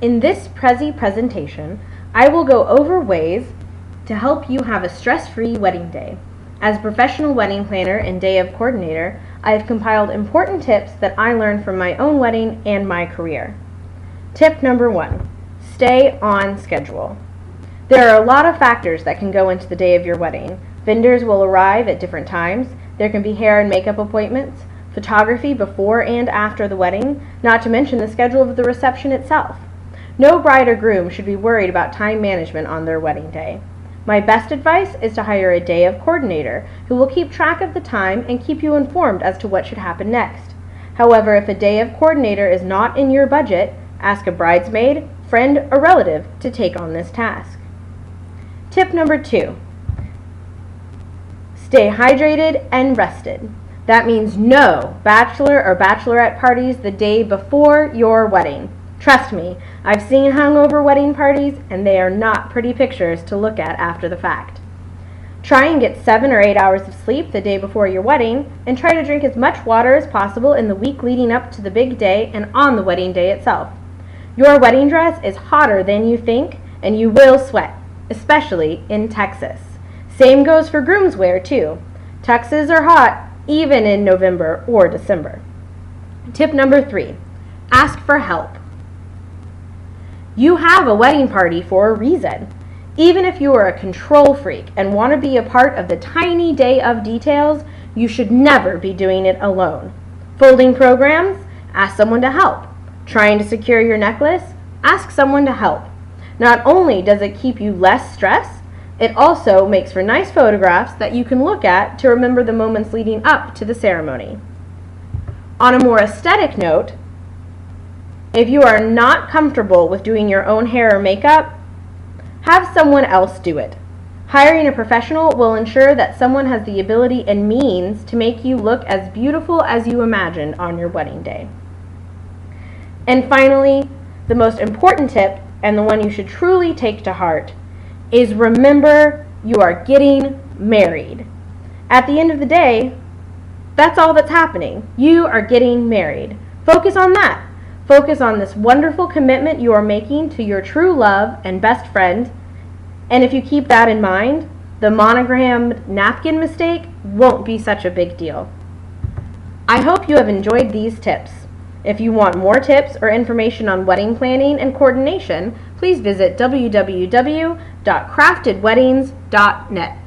In this Prezi presentation, I will go over ways to help you have a stress-free wedding day. As a professional wedding planner and day of coordinator, I have compiled important tips that I learned from my own wedding and my career. Tip number 1, stay on schedule. There are a lot of factors that can go into the day of your wedding. Vendors will arrive at different times. There can be hair and makeup appointments, photography before and after the wedding, not to mention the schedule of the reception itself. No bride or groom should be worried about time management on their wedding day. My best advice is to hire a day of coordinator who will keep track of the time and keep you informed as to what should happen next. However, if a day of coordinator is not in your budget, ask a bridesmaid, friend, or relative to take on this task. Tip number 2, stay hydrated and rested. That means no bachelor or bachelorette parties the day before your wedding. Trust me, I've seen hungover wedding parties and they are not pretty pictures to look at after the fact. Try and get 7 or 8 hours of sleep the day before your wedding, and try to drink as much water as possible in the week leading up to the big day and on the wedding day itself. Your wedding dress is hotter than you think, and you will sweat, especially in Texas. Same goes for groom's wear too. Tuxes are hot even in November or December. Tip number 3, ask for help. You have a wedding party for a reason. Even if you are a control freak and want to be a part of the tiny day of details, you should never be doing it alone. Folding programs? Ask someone to help. Trying to secure your necklace? Ask someone to help. Not only does it keep you less stressed, it also makes for nice photographs that you can look at to remember the moments leading up to the ceremony. On a more aesthetic note, if you are not comfortable with doing your own hair or makeup, have someone else do it. Hiring a professional will ensure that someone has the ability and means to make you look as beautiful as you imagined on your wedding day. And finally, the most important tip, and the one you should truly take to heart, is remember you are getting married. At the end of the day, that's all that's happening. You are getting married. Focus on that. Focus on this wonderful commitment you are making to your true love and best friend, and if you keep that in mind, the monogrammed napkin mistake won't be such a big deal. I hope you have enjoyed these tips. If you want more tips or information on wedding planning and coordination, please visit www.craftedweddings.net.